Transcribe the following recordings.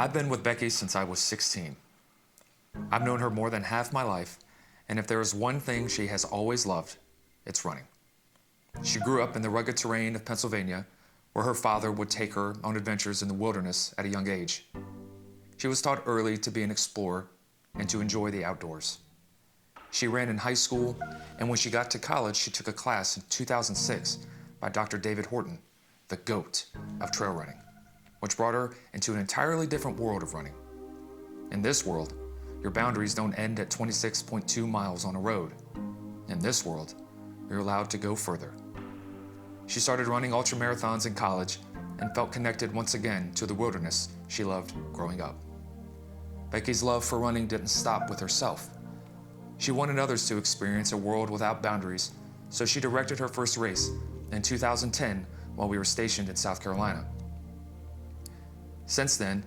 I've been with Becky since I was 16. I've known her more than half my life, and if there is one thing she has always loved, it's running. She grew up in the rugged terrain of Pennsylvania, where her father would take her on adventures in the wilderness at a young age. She was taught early to be an explorer and to enjoy the outdoors. She ran in high school, and when she got to college, she took a class in 2006 by Dr. David Horton, the GOAT of trail running, which brought her into an entirely different world of running. In this world, your boundaries don't end at 26.2 miles on a road. In this world, you're allowed to go further. She started running ultramarathons in college and felt connected once again to the wilderness she loved growing up. Becky's love for running didn't stop with herself. She wanted others to experience a world without boundaries, so she directed her first race in 2010 while we were stationed in South Carolina. Since then,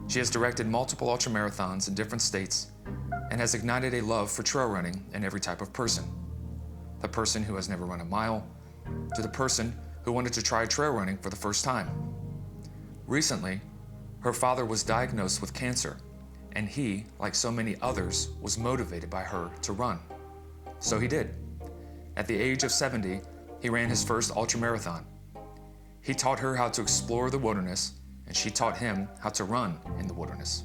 she has directed multiple ultramarathons in different states and has ignited a love for trail running in every type of person. The person who has never run a mile, to the person who wanted to try trail running for the first time. Recently, her father was diagnosed with cancer, and he, like so many others, was motivated by her to run. So he did. At the age of 70, he ran his first ultramarathon. He taught her how to explore the wilderness, and she taught him how to run in the wilderness.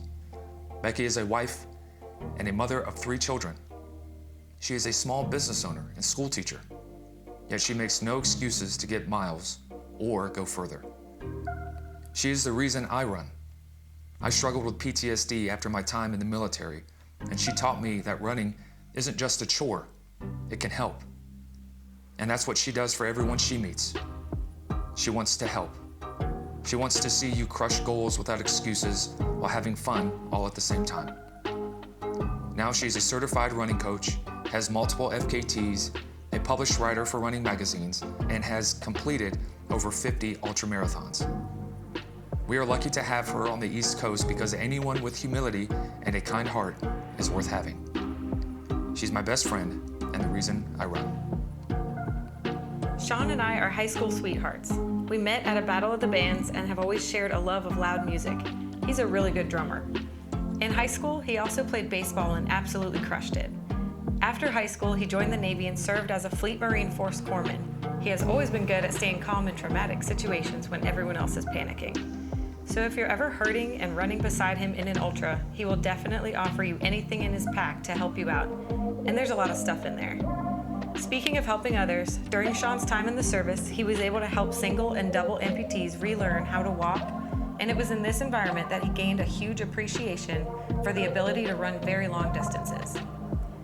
Becky is a wife and a mother of 3 children. She is a small business owner and school teacher, yet she makes no excuses to get miles or go further. She is the reason I run. I struggled with PTSD after my time in the military, and she taught me that running isn't just a chore, it can help. And that's what she does for everyone she meets. She wants to help. She wants to see you crush goals without excuses while having fun all at the same time. Now she's a certified running coach, has multiple FKTs, a published writer for running magazines, and has completed over 50 ultramarathons. We are lucky to have her on the East Coast because anyone with humility and a kind heart is worth having. She's my best friend and the reason I run. Sean and I are high school sweethearts. We met at a battle of the bands and have always shared a love of loud music. He's a really good drummer. In high school, he also played baseball and absolutely crushed it. After high school, he joined the Navy and served as a Fleet Marine Force corpsman. He has always been good at staying calm in traumatic situations when everyone else is panicking. So if you're ever hurting and running beside him in an ultra, he will definitely offer you anything in his pack to help you out. And there's a lot of stuff in there. Speaking of helping others, during Sean's time in the service, he was able to help single and double amputees relearn how to walk, and it was in this environment that he gained a huge appreciation for the ability to run very long distances.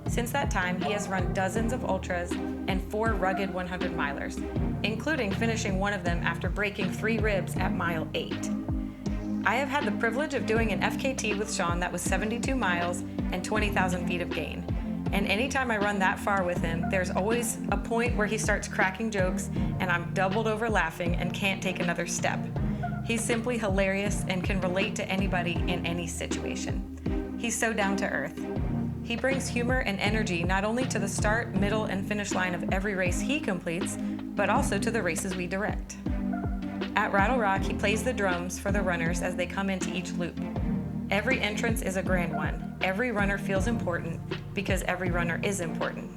Since that time, he has run dozens of ultras and 4 rugged 100-milers, including finishing one of them after breaking 3 ribs at mile 8. I have had the privilege of doing an FKT with Sean that was 72 miles and 20,000 feet of gain. And anytime I run that far with him, there's always a point where he starts cracking jokes and I'm doubled over laughing and can't take another step. He's simply hilarious and can relate to anybody in any situation. He's so down to earth. He brings humor and energy not only to the start, middle, and finish line of every race he completes, but also to the races we direct. At Rattle Rock, he plays the drums for the runners as they come into each loop. Every entrance is a grand one. Every runner feels important because every runner is important.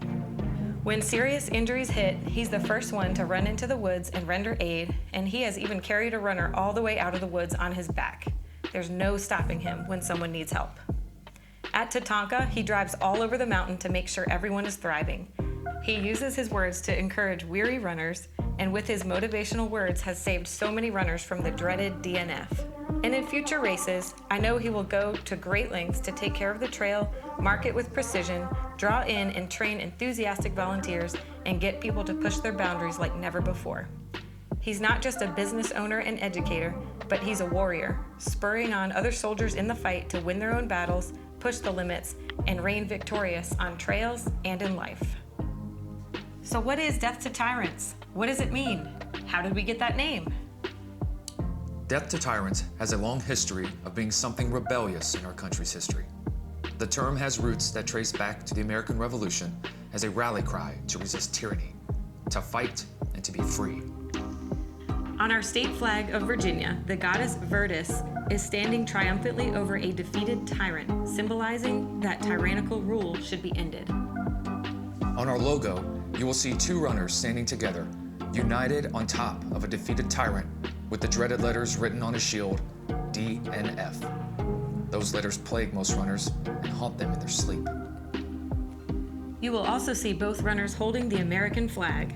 When serious injuries hit, he's the first one to run into the woods and render aid, and he has even carried a runner all the way out of the woods on his back. There's no stopping him when someone needs help. At Tatanka, he drives all over the mountain to make sure everyone is thriving. He uses his words to encourage weary runners, and with his motivational words has saved so many runners from the dreaded DNF. And in future races, I know he will go to great lengths to take care of the trail, mark it with precision, draw in and train enthusiastic volunteers, and get people to push their boundaries like never before. He's not just a business owner and educator, but he's a warrior, spurring on other soldiers in the fight to win their own battles, push the limits, and reign victorious on trails and in life. So what is Death to Tyrants? What does it mean? How did we get that name? Death to Tyrants has a long history of being something rebellious in our country's history. The term has roots that trace back to the American Revolution as a rally cry to resist tyranny, to fight, and to be free. On our state flag of Virginia, the goddess Virtus is standing triumphantly over a defeated tyrant, symbolizing that tyrannical rule should be ended. On our logo, you will see two runners standing together, united on top of a defeated tyrant with the dreaded letters written on his shield, D and F. Those letters plague most runners and haunt them in their sleep. You will also see both runners holding the American flag.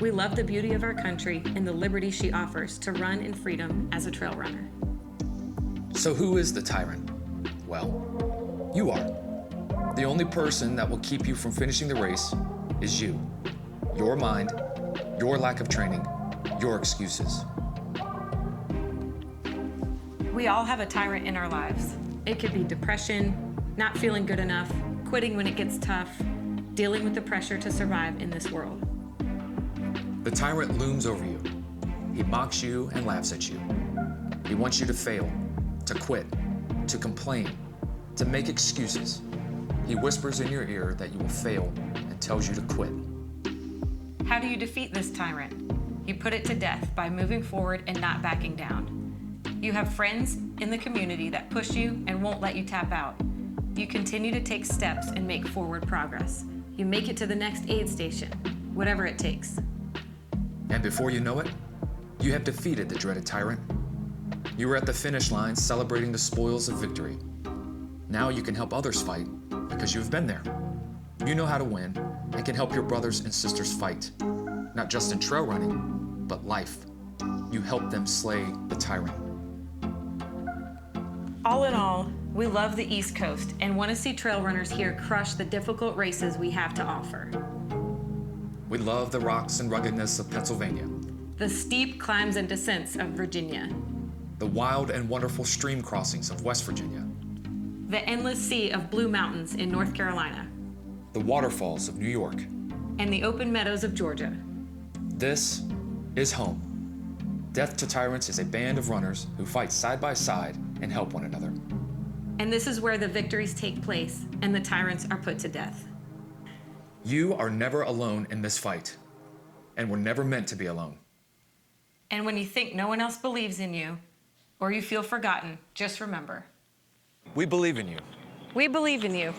We love the beauty of our country and the liberty she offers to run in freedom as a trail runner. So who is the tyrant? Well, you are. The only person that will keep you from finishing the race is you. Your mind, your lack of training, your excuses. We all have a tyrant in our lives. It could be depression, not feeling good enough, quitting when it gets tough, dealing with the pressure to survive in this world. The tyrant looms over you. He mocks you and laughs at you. He wants you to fail, to quit, to complain, to make excuses. He whispers in your ear that you will fail and tells you to quit. How do you defeat this tyrant? You put it to death by moving forward and not backing down. You have friends in the community that push you and won't let you tap out. You continue to take steps and make forward progress. You make it to the next aid station, whatever it takes. And before you know it, you have defeated the dreaded tyrant. You are at the finish line celebrating the spoils of victory. Now you can help others fight because you've been there. You know how to win and can help your brothers and sisters fight, not just in trail running, but life. You help them slay the tyrant. All in all, we love the East Coast and want to see trail runners here crush the difficult races we have to offer. We love the rocks and ruggedness of Pennsylvania, The steep climbs and descents of Virginia, the wild and wonderful stream crossings of West Virginia, the endless sea of blue mountains in North Carolina, the waterfalls of New York. and the open meadows of Georgia. This is home. Death to Tyrants is a band of runners who fight side by side and help one another. And this is where the victories take place and the tyrants are put to death. You are never alone in this fight, and were never meant to be alone. And when you think no one else believes in you, or you feel forgotten, just remember. We believe in you. We believe in you.